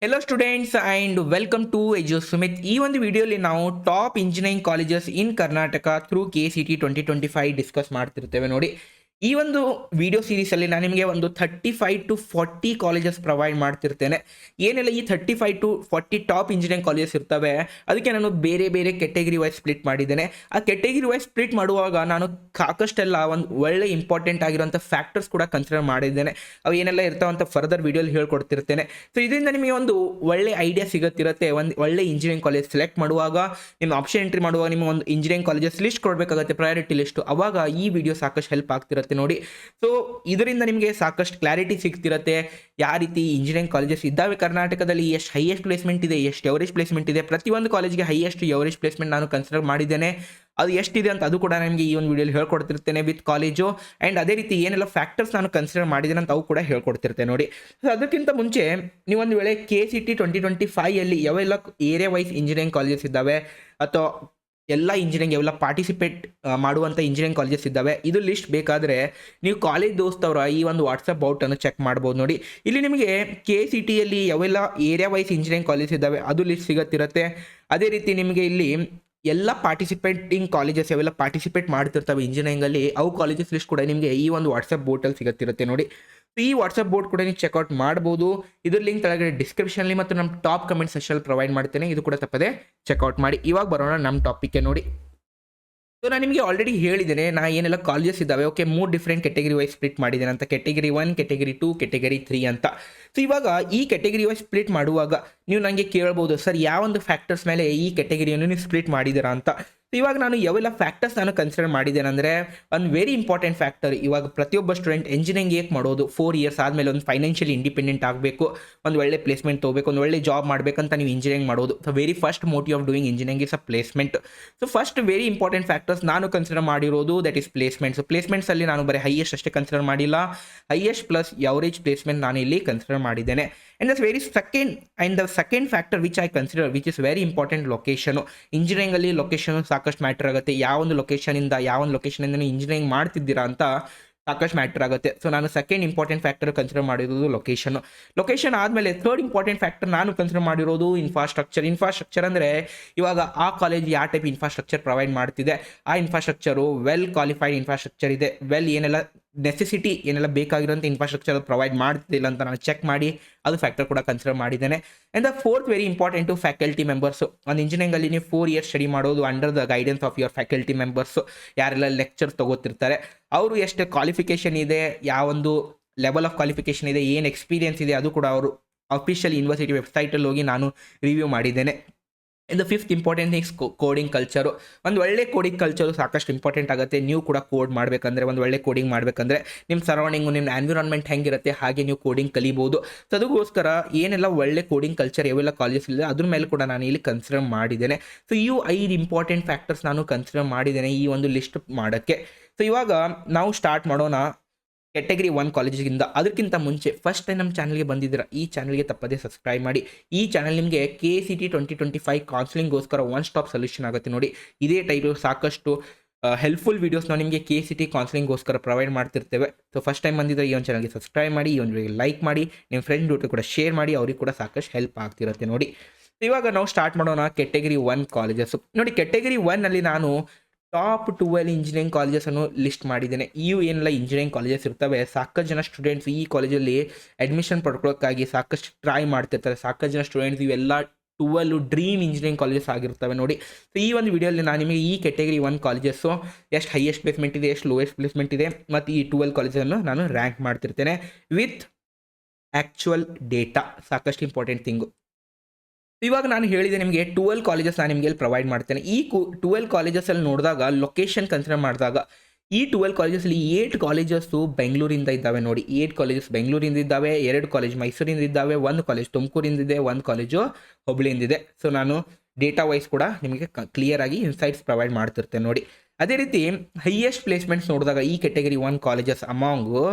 Hello students and welcome to Edu Sumit. ಈ ಒಂದು ವಿಡಿಯೋಲಿ ನಾವು top engineering colleges in Karnataka through KCT 2025 discuss ಮಾಡ್ತಿರ್ತೇವೆ ನೋಡಿ. ಈ ಒಂದು ವಿಡಿಯೋ ಸೀರೀಸಲ್ಲಿ ನಾನು ನಿಮಗೆ ಒಂದು 35 to 40 ಕಾಲೇಜಸ್ ಪ್ರೊವೈಡ್ ಮಾಡ್ತಿರ್ತೇನೆ. ಏನೆಲ್ಲ ಈ 35 to 40 ಟಾಪ್ ಇಂಜಿನಿಯರಿಂಗ್ ಕಾಲೇಜಸ್ ಇರ್ತವೆ ಅದಕ್ಕೆ ನಾನು ಬೇರೆ ಬೇರೆ ಕೆಟಗರಿ ವೈಸ್ ಸ್ಪ್ಲಿಟ್ ಮಾಡಿದ್ದೇನೆ. ಆ ಕೆಟಗರಿ ವೈಸ್ ಸ್ಪ್ಲಿಟ್ ಮಾಡುವಾಗ ನಾನು ಸಾಕಷ್ಟೆಲ್ಲ ಒಂದು ಒಳ್ಳೆ ಇಂಪಾರ್ಟೆಂಟ್ ಆಗಿರೋಂಥ ಫ್ಯಾಕ್ಟರ್ಸ್ ಕೂಡ ಕನ್ಸಿಡರ್ ಮಾಡಿದ್ದೇನೆ. ಅವು ಏನೆಲ್ಲ ಇರ್ತಾವಂತ ಫರ್ದರ್ ವಿಡಿಯೋಲಿ ಹೇಳ್ಕೊಡ್ತಿರ್ತೇನೆ. ಸೊ ಇದರಿಂದ ನಿಮಗೆ ಒಂದು ಒಳ್ಳೆ ಐಡಿಯಾ ಸಿಗುತ್ತಿರುತ್ತೆ. ಒಂದು ಒಳ್ಳೆ ಇಂಜಿನಿಯರಿಂಗ್ ಕಾಲೇಜ್ ಸೆಲೆಕ್ಟ್ ಮಾಡುವಾಗ ನಿಮ್ಮ ಆಪ್ಷನ್ ಎಂಟ್ರಿ ಮಾಡುವಾಗ ನಿಮಗೆ ಒಂದು ಇಂಜಿನಿಯರಿಂಗ್ ಕಾಲೇಜಸ್ ಲಿಸ್ಟ್ ಕೊಡಬೇಕಾಗುತ್ತೆ, ಪ್ರಯಾರಿಟಿ ಲಿಸ್ಟ್. ಅವಾಗ ಈ ವಿಡಿಯೋ ಸಾಕಷ್ಟು ಹೆಲ್ಪ್ ಆಗ್ತಿರುತ್ತೆ ನೋಡಿ. ಸೊ ಇದರಿಂದ ನಿಮಗೆ ಸಾಕಷ್ಟು ಕ್ಲಾರಿಟಿ ಸಿಗ್ತಿರುತ್ತೆ ಯಾವ ರೀತಿ ಇಂಜಿನಿಯರಿಂಗ್ ಕಾಲೇಜಸ್ ಇದ್ದಾವೆ ಕರ್ನಾಟಕದಲ್ಲಿ, ಎಷ್ಟು ಹೈಯೆಸ್ಟ್ ಪ್ಲೇಸ್ಮೆಂಟ್ ಇದೆ, ಎಷ್ಟು ಎವರೇಜ್ ಪ್ಲೇಸ್ಮೆಂಟ್ ಇದೆ. ಪ್ರತಿಯೊಂದು ಕಾಲೇಜ್ಗೆ ಹೈಯೆಸ್ಟ್ ಎವರೇಜ್ ಪ್ಲೇಸ್ಮೆಂಟ್ ನಾನು ಕನ್ಸಿಡರ್ ಮಾಡಿದ್ದೇನೆ. ಅದು ಎಷ್ಟಿದೆ ಅಂತ ಅದು ಕೂಡ ನಿಮಗೆ ಈ ಒಂದು ವಿಡಿಯೋಲಿ ಹೇಳ್ಕೊಡ್ತಿರ್ತೇನೆ ವಿತ್ ಕಾಲೇಜು. ಆ್ಯಂಡ್ ಅದೇ ರೀತಿ ಏನೆಲ್ಲ ಫ್ಯಾಕ್ಟರ್ಸ್ ನಾನು ಕನ್ಸಿಡರ್ ಮಾಡಿದ್ದೇನೆ ಅಂತ ಅವು ಕೂಡ ಹೇಳ್ಕೊಡ್ತಿರ್ತೇನೆ ನೋಡಿ. ಸೊ ಅದಕ್ಕಿಂತ ಮುಂಚೆ ನೀವೊಂದು ವೇಳೆ KCT 2025 ಯಾವೆಲ್ಲ ಏರಿಯಾ ವೈಸ್ ಇಂಜಿನಿಯರಿಂಗ್ ಕಾಲೇಜಸ್ ಇದ್ದಾವೆ ಅಥವಾ ಎಲ್ಲ ಇಂಜಿನಿಯರಿಂಗ್ ಯಾವೆಲ್ಲ ಪಾರ್ಟಿಸಿಪೇಟ್ ಮಾಡುವಂಥ ಇಂಜಿನಿಯರಿಂಗ್ ಕಾಲೇಜಸ್ ಇದ್ದಾವೆ ಇದು ಲಿಸ್ಟ್ ಬೇಕಾದರೆ ನೀವು ಕಾಲೇಜ್ ದೋಸ್ತವರ ಈ ಒಂದು ವಾಟ್ಸಪ್ ಬೌಟನ್ನು ಚೆಕ್ ಮಾಡ್ಬೋದು ನೋಡಿ. ಇಲ್ಲಿ ನಿಮಗೆ KCTಯಲ್ಲಿ ಯಾವೆಲ್ಲ ಏರಿಯಾ ವೈಸ್ ಇಂಜಿನಿಯರಿಂಗ್ ಕಾಲೇಜ್ ಇದ್ದಾವೆ ಅದು ಲಿಸ್ಟ್ ಸಿಗುತ್ತಿರುತ್ತೆ. ಅದೇ ರೀತಿ ನಿಮಗೆ ಇಲ್ಲಿ ಎಲ್ಲ ಪಾರ್ಟಿಸಿಪೇಟಿಂಗ್ ಕಾಲೇಜಸ್ ಯಾವೆಲ್ಲ ಪಾರ್ಟಿಸಿಪೇಟ್ ಮಾಡ್ತಿರ್ತವೆ ಇಂಜಿನಿಯರಿಂಗಲ್ಲಿ ಅವು ಕಾಲೇಜಸ್ ಲಿಸ್ಟ್ ಕೂಡ ನಿಮಗೆ ಈ ಒಂದು ವಾಟ್ಸಪ್ ಬೋರ್ಟಲ್ಲಿ ಸಿಗುತ್ತಿರುತ್ತೆ ನೋಡಿ. ಈ ವಾಟ್ಸಪ್ ಬೋರ್ಡ್ ಕೂಡ ನೀವು ಚೆಕ್ಔಟ್ ಮಾಡ್ಬೋದು. ಇದ್ರ ಲಿಂಕ್ ಕೆಳಗಡೆ ಡಿಸ್ಕ್ರಿಪ್ಷನ್ಲಿ ಮತ್ತು ನಮ್ಮ ಟಾಪ್ ಕಮೆಂಟ್ ಸೆಕ್ಷನ್ ಪ್ರೊವೈಡ್ ಮಾಡ್ತೇನೆ, ಇದು ಕೂಡ ತಪ್ಪದೆ ಚೆಕ್ಔಟ್ ಮಾಡಿ. ಇವಾಗ ಬರೋಣ ನಮ್ಮ ಟಾಪಿಕ್ಗೆ ನೋಡಿ. ಸೊ ನಾನು ನಿಮಗೆ ಆಲ್ರೆಡಿ ಹೇಳಿದ್ದೇನೆ ನಾ ಏನೆಲ್ಲ ಕಾಲೇಜಸ್ ಇದ್ದಾವೆ. Okay, 3 different category wise split ಮಾಡಿದ್ದೇನೆ ಅಂತ, ಕೆಟಗರಿ 1, ಕೆಟಗರಿ 2, ಕೆಟಗರಿ 3 ಅಂತ. ಸೊ ಇವಾಗ ಈ ಕೆಟಗರಿ ವೈಸ್ ಸ್ಪ್ಲಿಟ್ ಮಾಡುವಾಗ ನೀವು ನನಗೆ ಕೇಳ್ಬೋದು, ಸರ್ ಯಾವೊಂದು ಫ್ಯಾಕ್ಟರ್ಸ್ ಮೇಲೆ ಈ ಕೆಟಗರಿಯನ್ನು ನೀವು ಸ್ಪ್ಲಿಟ್ ಮಾಡಿದ್ದೀರಾ ಅಂತ. ಇವಾಗ ನಾನು ಯಾವೆಲ್ಲ ಫ್ಯಾಕ್ಟರ್ಸ್ ನಾನು ಕನ್ಸಿಡರ್ ಮಾಡಿದ್ದೇನೆ ಅಂದರೆ ಒಂದು ವೆರಿ ಇಂಪಾರ್ಟೆಂಟ್ ಫ್ಯಾಕ್ಟರ್. ಇವಾಗ ಪ್ರತಿಯೊಬ್ಬ ಸ್ಟೂಡೆಂಟ್ ಎಂಜಿನಿಯರಿಂಗ್ ಏಕೆ ಮಾಡೋದು, 4 ಇಯರ್ಸ್ ಆದಮೇಲೆ ಒಂದು ಫೈನಾನ್ಷಿಯಲಿ ಇಂಡಿಪೆಂಡೆಂಟ್ ಆಗಬೇಕು, ಒಂದು ಒಳ್ಳೆ ಪ್ಲೇಸ್ಮೆಂಟ್ ತೊಗೋಬೇಕು, ಒಂದು ಒಳ್ಳೆ ಜಾಬ್ ಮಾಡಬೇಕಂತ ನೀವು ಇಂಜಿನಿಯರಿಂಗ್ ಮಾಡೋದು. So very first motive of doing engineering is a placement. So first very important factors ನಾನು ಕನ್ಸಿಡರ್ ಮಾಡಿರೋದು ದಟ್ ಈಸ್ ಪ್ಲೇಸ್ಮೆಂಟ್. ಸೊ ಪ್ಲೇಸ್ಮೆಂಟ್ಸಲ್ಲಿ ನಾನು ಬರೀ ಹೈಯೆಸ್ಟ್ ಅಷ್ಟೇ ಕನ್ಸಿಡರ್ ಮಾಡಿಲ್ಲ, ಹೈಯೆಸ್ಟ್ ಪ್ಲಸ್ ಎವರೇಜ್ ಪ್ಲೇಸ್ಮೆಂಟ್ ನಾನು ಇಲ್ಲಿ ಕನ್ಸಿಡರ್ ಮಾಡಿದ್ದೇನೆ. And the second factor which I consider which is very important location. ಇಂಜಿನಿಯರಿಂಗಲ್ಲಿ ಲೊಕೇಶನ್ ಸಾಕಷ್ಟು ಮ್ಯಾಟರ್ ಆಗುತ್ತೆ. ಯಾವೊಂದು ಲೊಕೇಶನಿಂದ ನೀವು ಇಂಜಿನಿಯರಿಂಗ್ ಮಾಡ್ತಿದ್ದೀರಾ ಅಂತ ಸಾಕಷ್ಟು ಮ್ಯಾಟರ್ ಆಗುತ್ತೆ. ಸೊ ನಾನು ಸೆಕೆಂಡ್ ಇಂಪಾರ್ಟೆಂಟ್ ಫ್ಯಾಕ್ಟರ್ ಕನ್ಸಿಡರ್ ಮಾಡಿರೋದು ಲೊಕೇಶನ್ ಆದಮೇಲೆ ಥರ್ಡ್ ಇಂಪಾರ್ಟೆಂಟ್ ಫ್ಯಾಕ್ಟರ್ ನಾನು ಕನ್ಸಿಡರ್ ಮಾಡಿರೋದು ಇನ್ಫ್ರಾಸ್ಟ್ರಕ್ಚರ್ ಅಂದರೆ ಇವಾಗ ಆ ಕಾಲೇಜ್ ಯಾವ ಟೈಪ್ ಇನ್ಫ್ರಾಸ್ಟ್ರಕ್ಚರ್ ಪ್ರೊವೈಡ್ ಮಾಡ್ತಿದೆ, ಆ ಇನ್ಫ್ರಾಸ್ಟ್ರಕ್ಚರು ವೆಲ್ ಕ್ವಾಲಿಫೈಡ್ ಇನ್ಫ್ರಾಸ್ಟ್ರಕ್ಚರ್ ಇದೆ, ಏನೆಲ್ಲ ನೆಸೆಸಿಟಿ ಏನೆಲ್ಲ ಬೇಕಾಗಿರೋಂಥ ಇನ್ಫ್ರಾಸ್ಟ್ರಕ್ಚರ್ ಪ್ರೊವೈಡ್ ಮಾಡ್ತಿಲ್ಲ ಅಂತ ನಾನು ಚೆಕ್ ಮಾಡಿ ಅದು ಫ್ಯಾಕ್ಟರ್ ಕೂಡ ಕನ್ಸಿಡರ್ ಮಾಡಿದ್ದೇನೆ. And the fourth very important faculty members. ಒಂದು ಇಂಜಿನಿಯರಿಂಗಲ್ಲಿ ನೀವು 4 ಇಯರ್ಸ್ ಸ್ಟಡಿ ಮಾಡೋದು under the guidance of your faculty members. ಯಾರೆಲ್ಲ ಲೆಕ್ಚರ್ಸ್ ತೊಗೋತಿರ್ತಾರೆ ಅವರು ಎಷ್ಟು ಕ್ವಾಲಿಫಿಕೇಷನ್ ಇದೆ, ಯಾವೊಂದು ಲೆವೆಲ್ ಆಫ್ ಕ್ವಾಲಿಫಿಕೇಷನ್ ಇದೆ, ಏನು ಎಕ್ಸ್ಪೀರಿಯನ್ಸ್ ಇದೆ ಅದು ಕೂಡ ಅವರು ಅಫಿಷಿಯಲ್ ಯೂನಿವರ್ಸಿಟಿ ವೆಬ್ಸೈಟಲ್ಲಿ ಹೋಗಿ ನಾನು ರಿವ್ಯೂ ಮಾಡಿದ್ದೇನೆ. ಇನ್ನು fifth important things coding culture. ಒಂದು ಒಳ್ಳೆ ಕೋಡಿಂಗ್ ಕಲ್ಚರು ಸಾಕಷ್ಟು ಇಂಪಾರ್ಟೆಂಟ್ ಆಗುತ್ತೆ. ನೀವು ಕೂಡ ಕೋಡ್ ಮಾಡಬೇಕಂದ್ರೆ, ಒಂದು ಒಳ್ಳೆ ಕೋಡಿಂಗ್ ಮಾಡಬೇಕಂದ್ರೆ ನಿಮ್ಮ ಸರೌಂಡಿಂಗು, ನಿಮ್ಮ ಎನ್ವಿರಾನ್ಮೆಂಟ್ ಹೆಂಗಿರುತ್ತೆ ಹಾಗೆ ನೀವು ಕೋಡಿಂಗ್ ಕಲಿಬೋದು. ಸೊ ಅದಕ್ಕೋಸ್ಕರ ಏನೆಲ್ಲ ಒಳ್ಳೆ ಕೋಡಿಂಗ್ ಕಲ್ಚರ್ ಯಾವೆಲ್ಲ ಕಾಲೇಜಸ್ ಇದೆ ಅದ್ರ ಮೇಲೆ ಕೂಡ ನಾನು ಇಲ್ಲಿ ಕನ್ಸಿಡರ್ ಮಾಡಿದ್ದೇನೆ. ಸೊ ಇವು 5 ಇಂಪಾರ್ಟೆಂಟ್ ಫ್ಯಾಕ್ಟರ್ಸ್ ನಾನು ಕನ್ಸಿಡರ್ ಮಾಡಿದ್ದೇನೆ ಈ ಒಂದು ಲಿಸ್ಟ್ ಮಾಡೋಕ್ಕೆ. ಸೊ ಇವಾಗ ನಾವು ಸ್ಟಾರ್ಟ್ ಮಾಡೋಣ ಕೆಟಗರಿ 1 ಕಾಲೇಜಿಗಿಂದ. ಅದಕ್ಕಿಂತ ಮುಂಚೆ ಫಸ್ಟ್ ಟೈಮ್ ನಮ್ಮ ಚಾನಲ್ಗೆ ಬಂದಿದ್ದೀರಾ, ಈ ಚಾನಲ್ಗೆ ತಪ್ಪದೇ ಸಬ್ಸ್ಕ್ರೈಬ್ ಮಾಡಿ. ಈ ಚಾನಲ್ ನಿಮಗೆ KCT 2025 ಕೌನ್ಸಿಲಿಂಗ್ಗೋಸ್ಕರ ಒನ್ ಸ್ಟಾಪ್ ಸೊಲ್ಯೂಷನ್ ಆಗುತ್ತೆ ನೋಡಿ. ಇದೇ ಟೈಪು ಸಾಕಷ್ಟು ಹೆಲ್ಪ್ಫುಲ್ ವೀಡಿಯೋಸ್ ನಾವು ನಿಮಗೆ KCT ಕೌನ್ಸಿಲಿಂಗ್ಗೋಸ್ಕರ ಪ್ರೊವೈಡ್ ಮಾಡ್ತಿರ್ತೇವೆ. ಸೊ ಫಸ್ಟ್ ಟೈಮ್ ಬಂದಿದ್ದರೆ ಈ ಒಂದು ಚಾನಲ್ಗೆ ಸಬ್ಸ್ಕ್ರೈಬ್ ಮಾಡಿ, ಈ ಒಂದು ವಿಡಿಯೋಗೆ ಲೈಕ್ ಮಾಡಿ, ನಿಮ್ಮ ಫ್ರೆಂಡ್ ಜೊತೆ ಕೂಡ ಶೇರ್ ಮಾಡಿ, ಅವ್ರಿಗೆ ಕೂಡ ಸಾಕಷ್ಟು ಹೆಲ್ಪ್ ಆಗ್ತಿರುತ್ತೆ ನೋಡಿ. ಇವಾಗ ನಾವು ಸ್ಟಾರ್ಟ್ ಮಾಡೋಣ ಕೆಟಗರಿ 1 ಕಾಲೇಜಸ್ ನೋಡಿ. ಕೆಟಗರಿ 1ನಲ್ಲಿ ನಾನು ಟಾಪ್ 12 ಇಂಜಿನಿಯರಿಂಗ್ ಕಾಲೇಜಸನ್ನು ಲಿಸ್ಟ್ ಮಾಡಿದ್ದೇನೆ. ಇವು ಏನೆಲ್ಲ ಇಂಜಿನಿಯರಿಂಗ್ ಕಾಲೇಜಸ್ ಇರ್ತವೆ, ಸಾಕಷ್ಟು ಜನ ಸ್ಟೂಡೆಂಟ್ಸ್ ಈ ಕಾಲೇಜಲ್ಲಿ ಅಡ್ಮಿಷನ್ ಪಡ್ಕೊಳ್ಳೋಕ್ಕಾಗಿ ಸಾಕಷ್ಟು ಟ್ರೈ ಮಾಡ್ತಿರ್ತಾರೆ. ಸಾಕಷ್ಟು ಜನ ಸ್ಟೂಡೆಂಟ್ಸ್ ಇವೆಲ್ಲ 12 ಡ್ರೀಮ್ ಇಂಜಿನಿಯರಿಂಗ್ ಕಾಲೇಜಸ್ ಆಗಿರ್ತವೆ ನೋಡಿ. ಸೊ ಈ ಒಂದು ವಿಡಿಯೋಲಿ ನಾನು ನಿಮಗೆ ಈ ಕೆಟಗರಿ 1 ಕಾಲೇಜಸ್ಸು ಎಷ್ಟು ಹೈಯೆಸ್ಟ್ ಪ್ಲೇಸ್ಮೆಂಟ್ ಇದೆ, ಎಷ್ಟು ಲೋಯೆಸ್ಟ್ ಪ್ಲೇಸ್ಮೆಂಟ್ ಇದೆ ಮತ್ತು ಈ 12 ಕಾಲೇಜನ್ನು ನಾನು ರ್ಯಾಂಕ್ ಮಾಡ್ತಿರ್ತೇನೆ ವಿತ್ ಆ್ಯಕ್ಚುಯಲ್ ಡೇಟಾ. ಸಾಕಷ್ಟು ಇಂಪಾರ್ಟೆಂಟ್ ಥಿಂಗು. ಇವಾಗ ನಾನು ಹೇಳಿದೆ ನಿಮಗೆ 12 ಕಾಲೇಜಸ್ ನಾನು ನಿಮಗೆ ಪ್ರೊವೈಡ್ ಮಾಡ್ತೇನೆ. ಈ 12 ಕಾಲೇಜಸಲ್ಲಿ ನೋಡಿದಾಗ ಲೊಕೇಶನ್ ಕನ್ಸಿಡರ್ ಮಾಡಿದಾಗ ಈ 12 ಕಾಲೇಜಸಲ್ಲಿ 8 ಕಾಲೇಜಸ್ಸು ಬೆಂಗಳೂರಿಂದ ಇದ್ದಾವೆ ನೋಡಿ. 8 ಕಾಲೇಜಸ್ ಬೆಂಗಳೂರಿಂದ ಇದ್ದಾವೆ, 2 ಕಾಲೇಜ್ ಮೈಸೂರಿಂದ ಇದ್ದಾವೆ, 1 ಕಾಲೇಜ್ ತುಮಕೂರಿಂದಿದೆ, 1 ಕಾಲೇಜು ಹುಬ್ಳಿಯಿಂದಿದೆ. ಸೊ ನಾನು ಡೇಟಾ ವೈಸ್ ಕೂಡ ನಿಮಗೆ ಕ್ಲಿಯರ್ ಆಗಿ ಇನ್ಸೈಟ್ಸ್ ಪ್ರೊವೈಡ್ ಮಾಡ್ತಿರ್ತೇನೆ ನೋಡಿ. ಅದೇ ರೀತಿ ಹೈಯೆಸ್ಟ್ ಪ್ಲೇಸ್ಮೆಂಟ್ಸ್ ನೋಡಿದಾಗ ಈ category 1 colleges among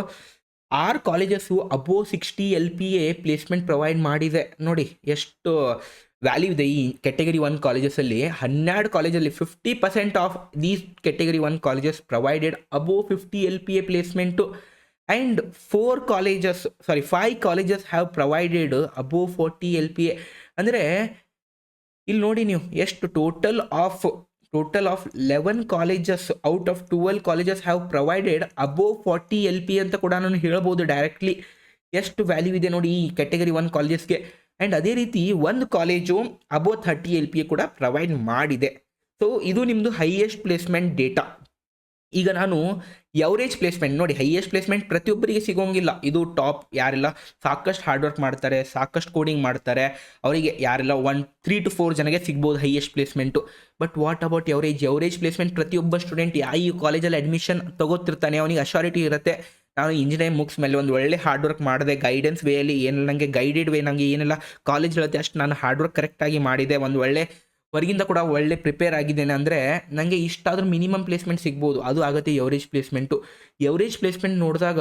6 colleges above 60 LPA placement provide ಮಾಡಿದೆ ನೋಡಿ. ಎಷ್ಟು ವ್ಯಾಲ್ಯೂ ಇದೆ ಈ ಕೆಟಗರಿ 1 ಕಾಲೇಜಸಲ್ಲಿ. 12 ಕಾಲೇಜಲ್ಲಿ 50% of these category 1 colleges provided above 50 LPA placement. And 5 colleges have provided above 40 LPA. ಅಂದರೆ ಇಲ್ಲಿ ನೋಡಿ ನೀವು ಎಷ್ಟು total of 11 colleges out of 12 colleges have provided above 40 LPA ಅಂತ ಕೂಡ ನಾನು ಹೇಳ್ಬೋದು ಡೈರೆಕ್ಟ್ಲಿ. ಎಷ್ಟು ವ್ಯಾಲ್ಯೂ ಇದೆ ನೋಡಿ ಈ ಕ್ಯಾಟಗರಿ 1 ಕಾಲೇಜಸ್ಗೆ. ಆ್ಯಂಡ್ ಅದೇ ರೀತಿ ಒಂದು ಕಾಲೇಜು ಅಬೋವ್ 30 LPA ಕೂಡ ಪ್ರೊವೈಡ್ ಮಾಡಿದೆ. ಸೊ ಇದು ನಿಮ್ಮದು ಹೈಯೆಸ್ಟ್ ಪ್ಲೇಸ್ಮೆಂಟ್ ಡೇಟಾ. ಈಗ ನಾನು ಎವರೇಜ್ ಪ್ಲೇಸ್ಮೆಂಟ್ ನೋಡಿ, ಹೈಯೆಸ್ಟ್ ಪ್ಲೇಸ್ಮೆಂಟ್ ಪ್ರತಿಯೊಬ್ಬರಿಗೆ ಸಿಗೋಂಗಿಲ್ಲ. ಇದು ಟಾಪ್ ಯಾರೆಲ್ಲ ಸಾಕಷ್ಟು ಹಾರ್ಡ್ ವರ್ಕ್ ಮಾಡ್ತಾರೆ, ಸಾಕಷ್ಟು ಕೋಡಿಂಗ್ ಮಾಡ್ತಾರೆ, ಅವರಿಗೆ ಯಾರೆಲ್ಲ 3 to 4 ಜನಗೆ ಸಿಗ್ಬೋದು highest placement. But what about average placement ಪ್ರತಿಯೊಬ್ಬ ಸ್ಟೂಡೆಂಟ್ ಈ ಕಾಲೇಜಲ್ಲಿ ಅಡ್ಮಿಷನ್ ತಗೋತಿರ್ತಾನೆ, ಅವನಿಗೆ ಅಶ್ಯೂರಿಟಿ ಇರುತ್ತೆ, ನಾನು ಇಂಜಿನಿಯರಿಂಗ್ ಮುಗಿಸ್ ಮೇಲೆ ಒಂದು ಒಳ್ಳೆ ಹಾರ್ಡ್ ವರ್ಕ್ ಮಾಡಿದೆ, ಗೈಡೆನ್ಸ್ ವೇಯಲ್ಲಿ ಏನೆಲ್ಲ ನನಗೆ ಗೈಡೆಡ್ ವೇ ನನಗೆ ಏನೆಲ್ಲ ಕಾಲೇಜ್ ಹೇಳುತ್ತೆ ಅಷ್ಟು ನಾನು ಹಾರ್ಡ್ ವರ್ಕ್ ಕರೆಕ್ಟಾಗಿ ಮಾಡಿದೆ, ಒಂದು ಒಳ್ಳೆ ಹೊರಗಿಂದ ಕೂಡ ಒಳ್ಳೆ ಪ್ರಿಪೇರ್ ಆಗಿದ್ದೇನೆ ಅಂದರೆ ನನಗೆ ಇಷ್ಟಾದರೂ ಮಿನಿಮಮ್ ಪ್ಲೇಸ್ಮೆಂಟ್ ಸಿಗ್ಬೋದು. ಅದು ಆಗುತ್ತೆ ಎವರೇಜ್ ಪ್ಲೇಸ್ಮೆಂಟ್ ನೋಡಿದಾಗ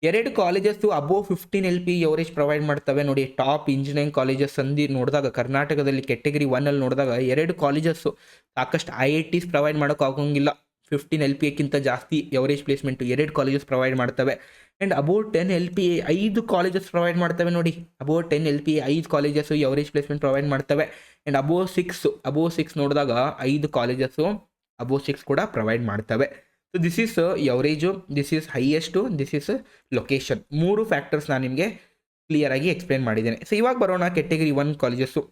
2 colleges above 15 LPA average provide ಮಾಡ್ತವೆ ನೋಡಿ. ಟಾಪ್ ಇಂಜಿನಿಯರಿಂಗ್ ಕಾಲೇಜಸ್ ಅಂದು ನೋಡಿದಾಗ ಕರ್ನಾಟಕದಲ್ಲಿ ಕ್ಯಾಟಗರಿ 1 ನೋಡಿದಾಗ 2 ಕಾಲೇಜಸ್ಸು ಸಾಕಷ್ಟು IITs ಪ್ರೊವೈಡ್ ಮಾಡೋಕ್ಕಾಗೋಂಗಿಲ್ಲ. 15 LPAಕ್ಕಿಂತ ಜಾಸ್ತಿ ಎವರೇಜ್ ಪ್ಲೇಸ್ಮೆಂಟು 2 ಕಾಲೇಜಸ್ ಪ್ರೊವೈಡ್ ಮಾಡ್ತವೆ. And above 10 LPA 5 colleges provide ಮಾಡ್ತವೆ ನೋಡಿ. Above 10 LPA 5 colleges average placement provide ಮಾಡ್ತವೆ. ಆ್ಯಂಡ್ ಅಬೋವ್ 6 ನೋಡಿದಾಗ 5 ಕಾಲೇಜಸ್ಸು ಅಬೋವ್ 6 ಕೂಡ ಪ್ರೊವೈಡ್ ಮಾಡ್ತವೆ. So this is average, this is highest, this is location. 3 factors ನಾನು ನಿಮಗೆ ಕ್ಲಿಯರಾಗಿ ಎಕ್ಸ್ಪ್ಲೇನ್ ಮಾಡಿದ್ದೇನೆ. ಸೊ ಇವಾಗ ಬರೋಣ category 1 colleges.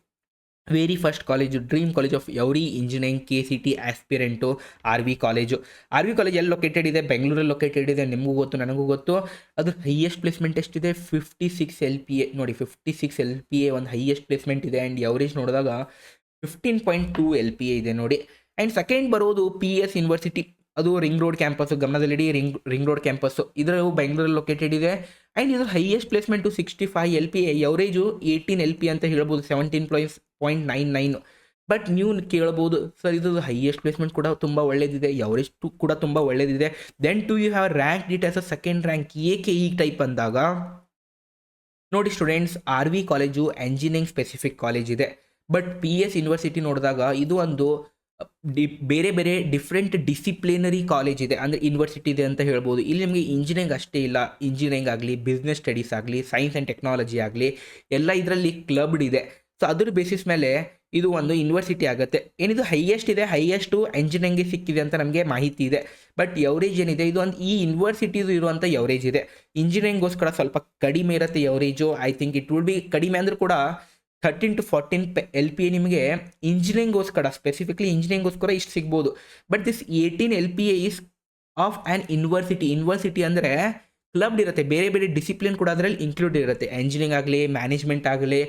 Very first college, dream college of every engineering KCT ಆಸ್ಪಿರೆಂಟು RV college. RV college ಎಲ್ಲಿ located ಇದೆ? ಬೆಂಗಳೂರಲ್ಲಿ ಲೊಕೇಟೆಡ್ ಇದೆ. ನಿಮಗೂ ಗೊತ್ತು, ನನಗೂ ಗೊತ್ತು. ಅದು ಹೈಯೆಸ್ಟ್ ಪ್ಲೇಸ್ಮೆಂಟ್ ಎಷ್ಟಿದೆ? 56 LPA ನೋಡಿ. 56 LPA ಒಂದು ಹೈಯೆಸ್ಟ್ ಪ್ಲೇಸ್ಮೆಂಟ್ ಇದೆ. ಆ್ಯಂಡ್ ಎವರೇಜ್ ನೋಡಿದಾಗ 15.2 LPA ಇದೆ ನೋಡಿ. ಆ್ಯಂಡ್ ಸೆಕೆಂಡ್ ಬರೋದು PS ಯೂನಿವರ್ಸಿಟಿ, ಅದು ರಿಂಗ್ ರೋಡ್ ಕ್ಯಾಂಪಸ್ಸು, ಗಮನದಲ್ಲಿಡಿ ರಿಂಗ್ ರೋಡ್ ಕ್ಯಾಂಪಸ್ಸು. ಇದರ ಬೆಂಗಳೂರಲ್ಲಿ ಲೊಕೇಟೆಡ್ ಇದೆ. ಆ್ಯಂಡ್ ಇದ್ರ highest placement 65 LPA, average 18 LPA ಅಂತ ಹೇಳ್ಬೋದು, 17.99. ಬಟ್ ನೀವು ಕೇಳ್ಬೋದು ಸರ್ ಇದು ಹೈಯೆಸ್ಟ್ ಪ್ಲೇಸ್ಮೆಂಟ್ ಕೂಡ ತುಂಬ ಒಳ್ಳೇದಿದೆ, ಎವರೇಜ್ ಕೂಡ ತುಂಬ ಒಳ್ಳೇದಿದೆ, then to you have rank it as a second rank, ಏಕೆ ಈ ಟೈಪ್ ಅಂದಾಗ ನೋಡಿ students, RV college engineering specific college ಇದೆ. ಬಟ್ PS ಯೂನಿವರ್ಸಿಟಿ ನೋಡಿದಾಗ ಇದು ಒಂದು ಬೇರೆ ಡಿಫ್ರೆಂಟ್ ಡಿಸಿಪ್ಲಿನರಿ ಕಾಲೇಜ್ ಇದೆ, ಅಂದರೆ ಯೂನಿವರ್ಸಿಟಿ ಇದೆ ಅಂತ ಹೇಳ್ಬೋದು. ಇಲ್ಲಿ ನಿಮಗೆ ಇಂಜಿನಿಯರಿಂಗ್ ಅಷ್ಟೇ ಇಲ್ಲ, ಇಂಜಿನಿಯರಿಂಗ್ ಆಗಲಿ, ಬಿಸ್ನೆಸ್ ಸ್ಟಡೀಸ್ ಆಗಲಿ, ಸೈನ್ಸ್ ಆ್ಯಂಡ್ ಟೆಕ್ನಾಲಜಿ ಆಗಲಿ ಎಲ್ಲ ಇದರಲ್ಲಿ ಕ್ಲಬ್ಡ್ ಇದೆ. ಸೊ ಅದ್ರ ಬೇಸಿಸ್ ಮೇಲೆ ಇದು ಒಂದು ಯೂನಿವರ್ಸಿಟಿ ಆಗುತ್ತೆ. ಏನಿದು ಹೈಯೆಸ್ಟ್ ಇದೆ, ಹೈಯೆಸ್ಟು ಎಂಜಿನಿಯರಿಂಗ್ಗೆ ಸಿಕ್ಕಿದೆ ಅಂತ ನಮಗೆ ಮಾಹಿತಿ ಇದೆ. ಬಟ್ ಎವರೇಜ್ ಏನಿದೆ ಇದು ಒಂದು ಈ ಯೂನಿವರ್ಸಿಟಿದು ಇರುವಂಥ ಎವರೇಜ್ ಇದೆ. ಇಂಜಿನಿಯರಿಂಗ್ಗೋಸ್ಕರ ಸ್ವಲ್ಪ ಕಡಿಮೆ ಇರುತ್ತೆ average. I think it will be ಕಡಿಮೆ ಅಂದರೂ ಕೂಡ 13 to 14 LPA ನಿಮಗೆ ಇಂಜಿನಿಯರಿಂಗ್ಗೋಸ್ಕರ, ಸ್ಪೆಸಿಫಿಕ್ಲಿ ಇಂಜಿನಿಯರಿಂಗ್ಗೋಸ್ಕರ ಇಷ್ಟು ಸಿಗ್ಬೋದು. But this 18 LPA is of an university ಅಂದರೆ ಕ್ಲಬ್ಡ್ ಇರುತ್ತೆ, ಬೇರೆ ಡಿಸಿಪ್ಲಿನ್ ಕೂಡ ಅದರಲ್ಲಿ ಇನ್ಕ್ಲೂಡ್ ಇರುತ್ತೆ. ಎಂಜಿನಿಯರಿಂಗ್ ಆಗಲಿ, ಮ್ಯಾನೇಜ್ಮೆಂಟ್ ಆಗಲಿ,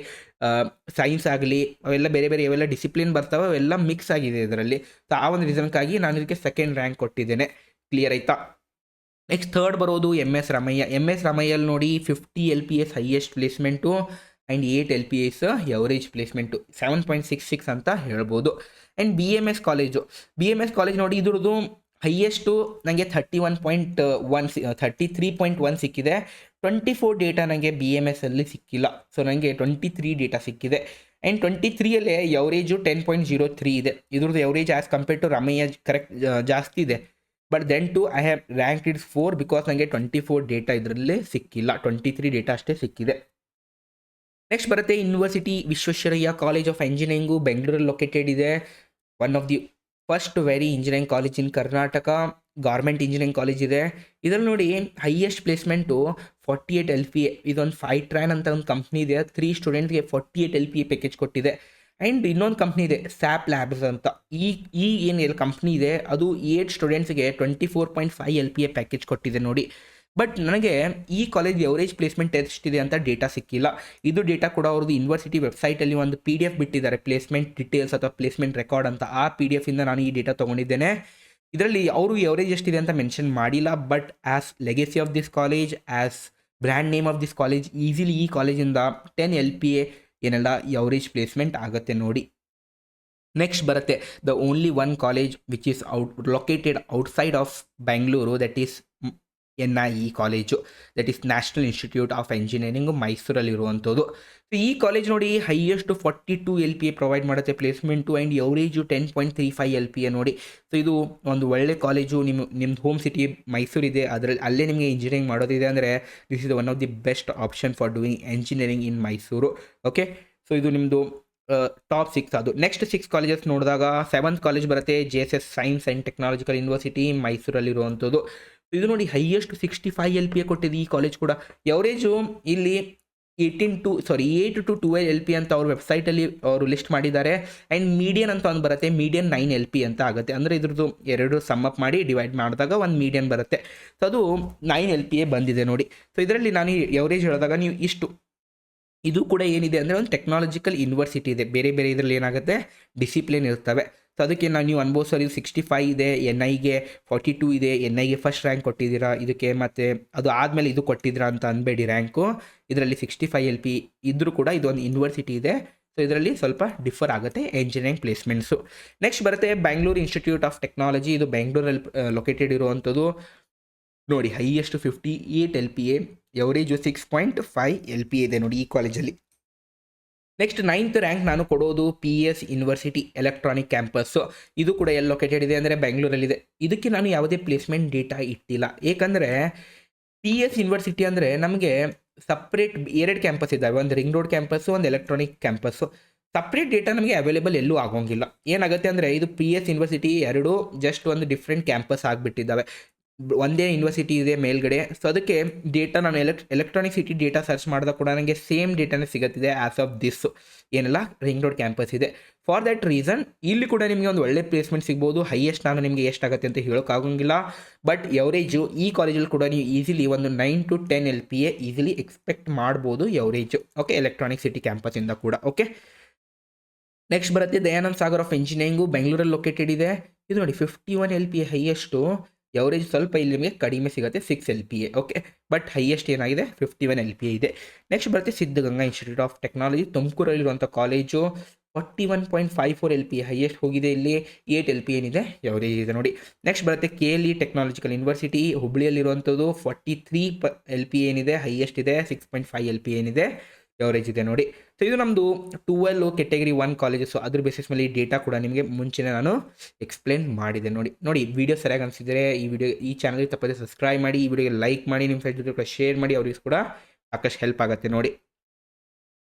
ಸೈನ್ಸ್ ಆಗಲಿ, ಅವೆಲ್ಲ ಬೇರೆ ಇವೆಲ್ಲ ಡಿಸಿಪ್ಲಿನ್ ಬರ್ತಾವೆ, ಅವೆಲ್ಲ ಮಿಕ್ಸ್ ಆಗಿದೆ ಇದರಲ್ಲಿ. ಸೊ ಆ ಒಂದು ರೀಸನ್ಗಾಗಿ ನಾನು ಇದಕ್ಕೆ ಸೆಕೆಂಡ್ ರ್ಯಾಂಕ್ ಕೊಟ್ಟಿದ್ದೇನೆ. ಕ್ಲಿಯರ್ ಆಯಿತಾ? ನೆಕ್ಸ್ಟ್ ಥರ್ಡ್ ಬರೋದು MS ರಾಮಯ್ಯಲ್ಲಿ ನೋಡಿ 50 LPA highest placement and 8 LPA average placement, 7.66 ಅಂತ ಹೇಳ್ಬೋದು. ಆ್ಯಂಡ್ BMS ಕಾಲೇಜ್ ನೋಡಿ ಇದ್ರದ್ದು ಹೈಯೆಸ್ಟು ನನಗೆ 33.1 ಸಿಕ್ಕಿದೆ. 24 ಡೇಟಾ ನನಗೆ BMS ಅಲ್ಲಿ ಸಿಕ್ಕಿಲ್ಲ. ಸೊ ನನಗೆ 23 ಡೇಟಾ ಸಿಕ್ಕಿದೆ. ಆ್ಯಂಡ್ 23ಯಲ್ಲೇ ಎವರೇಜು 10.03 ಇದೆ. ಇದ್ರದ್ದು average as compared to Ramaiah correct ಜಾಸ್ತಿ ಇದೆ. But then to I have rank it 4 because ನನಗೆ 24 ಡೇಟಾ ಇದರಲ್ಲಿ ಸಿಕ್ಕಿಲ್ಲ, 23 ಡೇಟಾ ಅಷ್ಟೇ ಸಿಕ್ಕಿದೆ. ನೆಕ್ಸ್ಟ್ ಬರುತ್ತೆ university Visvesvaraya college of engineering, ಬೆಂಗಳೂರಲ್ಲಿ ಲೊಕೇಟೆಡ್ ಇದೆ. One of the first very engineering college in Karnataka, government engineering college ಇದೆ. ಇದರಲ್ಲಿ ನೋಡಿ ಹೈಯೆಸ್ಟ್ ಪ್ಲೇಸ್ಮೆಂಟು 48 LPA. ಇದೊಂದು ಫೈಟ್ರ್ಯಾನ್ ಅಂತ ಒಂದು ಕಂಪ್ನಿ ಇದೆ, 3 ಸ್ಟೂಡೆಂಟ್ಗೆ 48 LPA ಪ್ಯಾಕೇಜ್ ಕೊಟ್ಟಿದೆ. ಆ್ಯಂಡ್ ಇನ್ನೊಂದು ಕಂಪ್ನಿ ಇದೆ ಸ್ಯಾಪ್ ಲ್ಯಾಬ್ಸ್ ಅಂತ, ಈ ಏನು ಕಂಪ್ನಿ ಇದೆ ಅದು 8 ಸ್ಟೂಡೆಂಟ್ಸ್ಗೆ 24.5 LPA ಪ್ಯಾಕೇಜ್ ಕೊಟ್ಟಿದೆ ನೋಡಿ. ಬಟ್ ನನಗೆ ಈ ಕಾಲೇಜ್ ಎವರೇಜ್ ಪ್ಲೇಸ್ಮೆಂಟ್ ಎಷ್ಟಿದೆ ಅಂತ ಡೇಟಾ ಸಿಕ್ಕಿಲ್ಲ. ಇದು ಡೇಟಾ ಕೂಡ ಅವ್ರದ್ದು ಯೂನಿವರ್ಸಿಟಿ ವೆಬ್ಸೈಟಲ್ಲಿ ಒಂದು PDF ಬಿಟ್ಟಿದ್ದಾರೆ, ಪ್ಲೇಸ್ಮೆಂಟ್ ಡೀಟೇಲ್ಸ್ ಅಥವಾ ಪ್ಲೇಸ್ಮೆಂಟ್ ರೆಕಾರ್ಡ್ ಅಂತ. ಆ PDF ಇಂದ ನಾನು ಈ ಡೇಟಾ ತೊಗೊಂಡಿದ್ದೇನೆ. ಇದರಲ್ಲಿ ಅವರು ಎವರೇಜ್ ಎಷ್ಟಿದೆ ಅಂತ ಮೆನ್ಷನ್ ಮಾಡಿಲ್ಲ. But as legacy of this college, as brand name of this college, easily ಈ ಕಾಲೇಜಿಂದ 10 LPA ಏನೆಲ್ಲ ಎವರೇಜ್ ಪ್ಲೇಸ್ಮೆಂಟ್ ಆಗುತ್ತೆ ನೋಡಿ. ನೆಕ್ಸ್ಟ್ ಬರುತ್ತೆ the only one college which is located outside of Bengaluru, that is NIE college, that is national institute of engineering ಮೈಸೂರಲ್ಲಿರುವಂಥದ್ದು. So ಈ college ನೋಡಿ highest 42 LPA provide ಮಾಡುತ್ತೆ ಪ್ಲೇಸ್ಮೆಂಟು, ಆ್ಯಂಡ್ ಎವರೇಜು 10.35 LPA ನೋಡಿ. So ಇದು ಒಂದು ಒಳ್ಳೆ ಕಾಲೇಜು. ನಿಮ್ಮದು ಹೋಮ್ ಸಿಟಿ ಮೈಸೂರಿದೆ, ಅದರಲ್ಲಿ ಅಲ್ಲೇ ನಿಮಗೆ ಇಂಜಿನಿಯರಿಂಗ್ ಮಾಡೋದಿದೆ ಅಂದರೆ this is one of the best option for doing engineering in Mysuru. Okay, so ಇದು ನಿಮ್ಮದು ಟಾಪ್ 6. ಅದು ನೆಕ್ಸ್ಟ್ 6 ಕಾಲೇಜಸ್ ನೋಡಿದಾಗ 7th ಕಾಲೇಜ್ ಬರುತ್ತೆ JSS science and technological university ಮೈಸೂರಲ್ಲಿರುವಂಥದ್ದು. ಇದು ನೋಡಿ ಹೈಯೆಸ್ಟ್ 65 LPA ಕೊಟ್ಟಿದೆ ಈ ಕಾಲೇಜ್ ಕೂಡ. ಎವರೇಜು ಇಲ್ಲಿ 8 to 12 LPA ಅಂತ ಅವ್ರ ವೆಬ್ಸೈಟಲ್ಲಿ ಅವರು ಲಿಸ್ಟ್ ಮಾಡಿದ್ದಾರೆ. ಆ್ಯಂಡ್ ಮೀಡಿಯನ್ ಅಂತ ಒಂದು ಬರುತ್ತೆ, ಮೀಡಿಯನ್ 9 LPA ಅಂತ ಆಗುತ್ತೆ. ಅಂದರೆ ಇದ್ರದ್ದು ಎರಡು ಸಮ್ಮಪ್ ಮಾಡಿ ಡಿವೈಡ್ ಮಾಡಿದಾಗ ಒಂದು ಮೀಡಿಯನ್ ಬರುತ್ತೆ. ಸೊ ಅದು 9 LPA ಬಂದಿದೆ ನೋಡಿ. ಸೊ ಇದರಲ್ಲಿ ನಾನು ಎವರೇಜ್ ಹೇಳಿದಾಗ ನೀವು ಇಷ್ಟು, ಇದು ಕೂಡ ಏನಿದೆ ಅಂದರೆ ಒಂದು ಟೆಕ್ನಾಲಜಿಕಲ್ ಯೂನಿವರ್ಸಿಟಿ ಇದೆ. ಬೇರೆ ಬೇರೆ ಇದರಲ್ಲಿ ಏನಾಗುತ್ತೆ ಡಿಸಿಪ್ಲಿನ್ ಇರ್ತವೆ. ಸೊ ಅದಕ್ಕೆ ನೀವು ಅನ್ಬೋದು 65 ಇದೆ, NIಗೆ 42 ಇದೆ, NIಗೆ ಫಸ್ಟ್ ರ್ಯಾಂಕ್ ಕೊಟ್ಟಿದ್ದೀರಾ ಇದಕ್ಕೆ, ಮತ್ತು ಅದು ಆದಮೇಲೆ ಇದು ಕೊಟ್ಟಿದ್ದೀರಾ ಅಂತ ಅನ್ಬೇಡಿ ರ್ಯಾಂಕು. ಇದರಲ್ಲಿ 65 LPA ಇದ್ದರೂ ಕೂಡ ಇದು ಒಂದು ಯೂನಿವರ್ಸಿಟಿ ಇದೆ. ಸೊ ಇದರಲ್ಲಿ ಸ್ವಲ್ಪ ಡಿಫರ್ ಆಗುತ್ತೆ ಎಂಜಿನಿಯರಿಂಗ್ ಪ್ಲೇಸ್ಮೆಂಟ್ಸು. ನೆಕ್ಸ್ಟ್ ಬರುತ್ತೆ ಬ್ಯಾಂಗ್ಳೂರು ಇನ್ಸ್ಟಿಟ್ಯೂಟ್ ಆಫ್ ಟೆಕ್ನಾಲಜಿ. ಇದು ಬೆಂಗಳೂರಲ್ಲಿ ಲೊಕೇಟೆಡ್ ಇರುವಂಥದ್ದು. ನೋಡಿ ಹೈಯೆಸ್ಟ್ 58 LPA, ಎವರೇಜು 6.5 LPA ಇದೆ ನೋಡಿ ಈ ಕಾಲೇಜಲ್ಲಿ. ನೆಕ್ಸ್ಟ್ 9th ರ್ಯಾಂಕ್ ನಾನು ಕೊಡೋದು PS ಯೂನಿವರ್ಸಿಟಿ ಎಲೆಕ್ಟ್ರಾನಿಕ್ ಕ್ಯಾಂಪಸ್ಸು. ಇದು ಕೂಡ ಎಲ್ಲಿ ಲೊಕೇಟೆಡ್ ಇದೆ ಅಂದರೆ ಬೆಂಗಳೂರಲ್ಲಿದೆ. ಇದಕ್ಕೆ ನಾನು ಯಾವುದೇ ಪ್ಲೇಸ್ಮೆಂಟ್ ಡೇಟಾ ಇಟ್ಟಿಲ್ಲ, ಏಕೆಂದರೆ PS ಯೂನಿವರ್ಸಿಟಿ ಅಂದರೆ ನಮಗೆ ಸಪ್ರೇಟ್ 2 ಕ್ಯಾಂಪಸ್ ಇದ್ದಾವೆ, ಒಂದು ರಿಂಗ್ ರೋಡ್ ಕ್ಯಾಂಪಸ್ಸು, ಒಂದು ಎಲೆಕ್ಟ್ರಾನಿಕ್ ಕ್ಯಾಂಪಸ್ಸು. ಸಪ್ರೇಟ್ ಡೇಟಾ ನಮಗೆ ಅವೈಲೇಬಲ್ ಎಲ್ಲೂ ಆಗೋಂಗಿಲ್ಲ. ಏನಾಗುತ್ತೆ ಅಂದರೆ ಇದು PS ಯೂನಿವರ್ಸಿಟಿ ಎರಡೂ ಜಸ್ಟ್ ಒಂದು ಡಿಫ್ರೆಂಟ್ ಕ್ಯಾಂಪಸ್ ಆಗಿಬಿಟ್ಟಿದ್ದಾವೆ, ಒಂದೇ ಯೂನಿವರ್ಸಿಟಿ ಇದೆ ಮೇಲ್ಗಡೆ. ಸೊ ಅದಕ್ಕೆ ಡೇಟಾ ನಾನು ಎಲೆಕ್ಟ್ರಾನಿಕ್ ಸಿಟಿ ಡೇಟಾ ಸರ್ಚ್ ಮಾಡಿದಾಗ ಕೂಡ ನನಗೆ ಸೇಮ್ ಡೇಟಾನೇ ಸಿಗುತ್ತಿದೆ ಆ್ಯಸ್ ಆಫ್ ದಿಸ್ ಏನೆಲ್ಲ ರಿಂಗ್ ರೋಡ್ ಕ್ಯಾಂಪಸ್ ಇದೆ. ಫಾರ್ ದ್ಯಾಟ್ ರೀಸನ್ ಇಲ್ಲಿ ಕೂಡ ನಿಮಗೆ ಒಂದು ಒಳ್ಳೆ ಪ್ಲೇಸ್ಮೆಂಟ್ ಸಿಗ್ಬೋದು. ಹೈಯೆಸ್ಟ್ ನಾನು ನಿಮಗೆ ಎಷ್ಟಾಗುತ್ತೆ ಅಂತ ಹೇಳೋಕ್ಕಾಗೋಂಗಿಲ್ಲ, ಬಟ್ ಎವರೇಜು ಈ ಕಾಲೇಜಲ್ಲಿ ಕೂಡ ನೀವು ಈಸಿಲಿ ಒಂದು 9 to 10 LPA ಈಸಿಲಿ ಎಕ್ಸ್ಪೆಕ್ಟ್ ಮಾಡ್ಬೋದು ಎವರೇಜು. ಓಕೆ, ಎಲೆಕ್ಟ್ರಾನಿಕ್ ಸಿಟಿ ಕ್ಯಾಂಪಸಿಂದ ಕೂಡ. ಓಕೆ, ನೆಕ್ಸ್ಟ್ ಬರುತ್ತೆ ದಯಾನಂದ್ ಸಾಗರ್ ಆಫ್ ಇಂಜಿನಿಯರಿಂಗು, ಬೆಂಗಳೂರಲ್ಲಿ ಲೊಕೇಟೆಡ್ ಇದೆ. ಇದು ನೋಡಿ 51 LPA ಹೈಯೆಸ್ಟು, ಎವರೇಜ್ ಸ್ವಲ್ಪ ಇಲ್ಲಿ ನಿಮಗೆ ಕಡಿಮೆ ಸಿಗುತ್ತೆ 6 LPA. ಓಕೆ, ಬಟ್ ಹೈಯೆಸ್ಟ್ ಏನಾಗಿದೆ 51 LPA ಇದೆ. ನೆಕ್ಸ್ಟ್ ಬರುತ್ತೆ ಸಿದ್ಧಗಂಗಾ ಇನ್ಸ್ಟಿಟ್ಯೂಟ್ ಆಫ್ ಟೆಕ್ನಾಲಜಿ, ತುಮಕೂರಲ್ಲಿರುವಂಥ ಕಾಲೇಜು. 41.54 LPA ಹೈಯೆಸ್ಟ್ ಹೋಗಿದೆ, ಇಲ್ಲಿ 8 LPA ಏನಿದೆ ಎವರೇಜ್ ಇದೆ ನೋಡಿ. ನೆಕ್ಸ್ಟ್ ಬರುತ್ತೆ KLE ಟೆಕ್ನಾಲಜಿಕಲ್ ಯೂನಿವರ್ಸಿಟಿ ಹುಬ್ಳಿಯಲ್ಲಿರುವಂಥದ್ದು. 43 LPA ಏನಿದೆ ಹೈಯೆಸ್ಟ್ ಇದೆ, 6.5 LPA ಏನಿದೆ ಎವರೇಜ್ ಇದೆ ನೋಡಿ. ಸೊ ಇದು ನಮ್ಮದು 12 ಕೆಟಗರಿ 1 ಕಾಲೇಜಸ್ಸು. ಅದ್ರ ಬೇಸಿಸ್ ಮೇಲೆ ಈ ಡೇಟಾ ಕೂಡ ನಿಮಗೆ ಮುಂಚೆನೇ ನಾನು ಎಕ್ಸ್ಪ್ಲೇನ್ ಮಾಡಿದೆ ನೋಡಿ. ವಿಡಿಯೋ ಸರಿಯಾಗಿ ಅನಿಸಿದರೆ ಈ ಚಾನಲ್ಗೆ ತಪ್ಪದೆ ಸಬ್ಸ್ಕ್ರೈಬ್ ಮಾಡಿ, ಈ ವಿಡಿಯೋಗೆ ಲೈಕ್ ಮಾಡಿ, ನಿಮ್ಮ ಫ್ರೆಂಡ್ಸ್ ಜೊತೆ ಕೂಡ ಶೇರ್ ಮಾಡಿ, ಅವ್ರಿಗೆ ಕೂಡ ಸಾಕಷ್ಟು ಹೆಲ್ಪ್ ಆಗುತ್ತೆ ನೋಡಿ.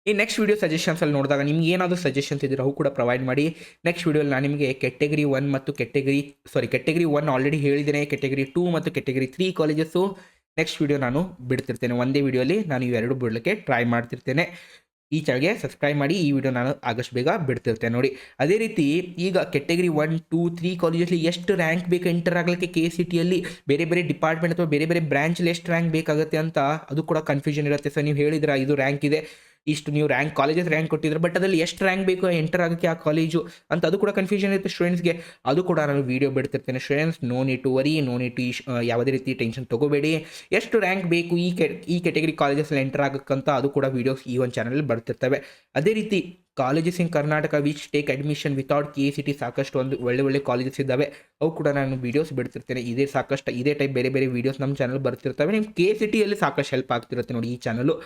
ಈ ನೆಕ್ಸ್ಟ್ ವಿಡಿಯೋ ಸಜೆಷನ್ಸಲ್ಲಿ ನೋಡಿದಾಗ ನಿಮ್ಗೆ ಏನಾದರೂ ಸಜೆಷನ್ಸ್ ಇದ್ದರೆ ಅವು ಕೂಡ ಪ್ರೊವೈಡ್ ಮಾಡಿ. ನೆಕ್ಸ್ಟ್ ವಿಡಿಯೋಲಿ ನಾನು ನಿಮಗೆ ಕೆಟಗರಿ 1 ಮತ್ತು ಕೆಟಗರಿ 1 ಆಲ್ರೆಡಿ ಹೇಳಿದ್ದೇನೆ, ಕೆಟಗರಿ 2 ಮತ್ತು ಕೆಟಗರಿ 3 ಕಾಲೇಜಸ್ಸು ನೆಕ್ಸ್ಟ್ ವಿಡಿಯೋ ನಾನು ಬಿಡ್ತಿರ್ತೇನೆ. ಒಂದೇ ವಿಡಿಯೋಲಿ ನಾನು ಇವೆರಡು ಬಿಡಲಿಕ್ಕೆ ಟ್ರೈ ಮಾಡ್ತಿರ್ತೇನೆ. ಈ ಚಾನಲ್ಗೆ ಸಬ್ಸ್ಕ್ರೈಬ್ ಮಾಡಿ, ಈ ವಿಡಿಯೋ ನಾನು ಆದಷ್ಟು ಬೇಗ ಬಿಡ್ತಿರ್ತೇನೆ ನೋಡಿ. ಅದೇ ರೀತಿ ಈಗ ಕೆಟಗರಿ 1, 2, 3 ಕಾಲೇಜಲ್ಲಿ ಎಷ್ಟು ರ್ಯಾಂಕ್ ಬೇಕು ಎಂಟರ್ ಆಗಲಿಕ್ಕೆ KCTಯಲ್ಲಿ, ಬೇರೆ ಬೇರೆ ಡಿಪಾರ್ಟ್ಮೆಂಟ್ ಅಥವಾ ಬೇರೆ ಬೇರೆ ಬ್ರಾಂಚಲ್ಲಿ ಎಷ್ಟು ರ್ಯಾಂಕ್ ಬೇಕಾಗುತ್ತೆ ಅಂತ ಅದು ಕೂಡ ಕನ್ಫ್ಯೂಷನ್ ಇರುತ್ತೆ. ಸರ್ ನೀವು ಹೇಳಿದ್ರೆ ಇದು ರ್ಯಾಂಕ್ ಇದೆ, ಇಷ್ಟು ನೀವು ಕಾಲೇಜಸ್ ರ್ಯಾಂಕ್ ಕೊಟ್ಟಿದ್ರೆ, ಬಟ್ ಅದರಲ್ಲಿ ಎಷ್ಟು ರ್ಯಾಂಕ್ ಬೇಕು ಎಂಟರ್ ಆಗೋಕ್ಕೆ ಆ ಕಾಲೇಜು ಅಂತ ಅದು ಕೂಡ ಕನ್ಫ್ಯೂಷನ್ ಇರುತ್ತೆ ಸ್ಟೂಡೆಂಟ್ಸ್ಗೆ. ಅದು ಕೂಡ ನಾನು ವೀಡಿಯೋ ಬಿಡ್ತಿರ್ತೇನೆ. Students no need to worry, no need to ಯಾವುದೇ ರೀತಿ ಟೆನ್ಷನ್ ತೊಗೋಬೇಡಿ. ಎಷ್ಟು ರ್ಯಾಂಕ್ ಬೇಕು ಈ ಕೆಟಗರಿ ಕಾಲೇಜಸ್ಸಲ್ಲಿ ಎಂಟರ್ ಆಗೋಕ್ಕಂತ ಅದು ಕೂಡ ವೀಡಿಯೋಸ್ ಈ ಒಂದು ಚಾನಲಲ್ಲಿ ಬರ್ತಿರ್ತವೆ. ಅದೇ ರೀತಿ colleges in Karnataka which take admission without KCT ಸಾಕಷ್ಟು ಒಂದು ಒಳ್ಳೆ ಕಾಲೇಜಸ್ ಇದ್ದಾವೆ, ಅವು ಕೂಡ ನಾನು ವೀಡಿಯೋಸ್ ಬಿಡ್ತಿರ್ತೇನೆ. ಇದೇ ಟೈಪ್ ಬೇರೆ ಬೇರೆ ವೀಡಿಯೋಸ್ ನಮ್ಮ ಚಾನಲ್ ಬರ್ತಿರ್ತವೆ. ನಿಮ್ಮ KCTಯಲ್ಲಿ ಸಾಕಷ್ಟು ಹೆಲ್ಪ್ ಆಗ್ತಿರುತ್ತೆ ನೋಡಿ ಈ channel.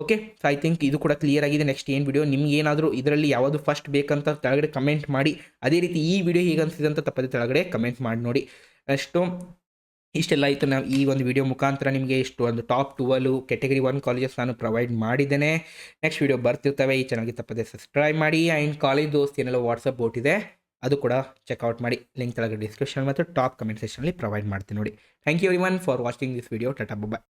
Okay, so I think ಇದು ಕೂಡ ಕ್ಲಿಯರ್ ಆಗಿದೆ. ನೆಕ್ಸ್ಟ್ ಏನು ವಿಡಿಯೋ ನಿಮ್ಗೆ ಏನಾದರೂ ಇದರಲ್ಲಿ ಯಾವುದು ಫಸ್ಟ್ ಬೇಕಂತ ಕೆಳಗಡೆ ಕಮೆಂಟ್ ಮಾಡಿ. ಅದೇ ರೀತಿ ಈ ವಿಡಿಯೋ ಹೇಗೆ ಅನಿಸಿದೆ ಅಂತ ತಪ್ಪದೆ ಕೆಳಗಡೆ ಕಮೆಂಟ್ ಮಾಡಿ ನೋಡಿ. ಇಷ್ಟೆಲ್ಲ ಆಯಿತು. ನಾವು ಈ ಒಂದು ವಿಡಿಯೋ ಮುಖಾಂತರ ನಿಮಗೆ ಇಷ್ಟು ಒಂದು ಟಾಪ್ 12 ಕೆಟಗರಿ 1 ಕಾಲೇಜಸ್ ನಾನು ಪ್ರೊವೈಡ್ ಮಾಡಿದ್ದೇನೆ. ನೆಕ್ಸ್ಟ್ ವಿಡಿಯೋ ಬರ್ತಿರ್ತವೆ. ಈ ಚಾನಲ್ಗೆ ತಪ್ಪದೆ ಸಬ್ಸ್ಕ್ರೈಬ್ ಮಾಡಿ. ಆ್ಯಂಡ್ ಕಾಲೇಜ್ ದೋಸ್ತ್ ಏನೆಲ್ಲ ವಾಟ್ಸಪ್ ಬೋಟ್ ಇದೆ ಅದು ಕೂಡ ಚೆಕ್ಔಟ್ ಮಾಡಿ. ಲಿಂಕ್ ಕೆಳಗಡೆ ಡಿಸ್ಕ್ರಿಪ್ಷನ್ ಮತ್ತು ಟಾಪ್ ಕಮೆಂಟ್ ಸೆಕ್ಷನಲ್ಲಿ ಪ್ರೊವೈಡ್ ಮಾಡ್ತೀನಿ ನೋಡಿ. Thank you everyone for watching this video. Tata bye.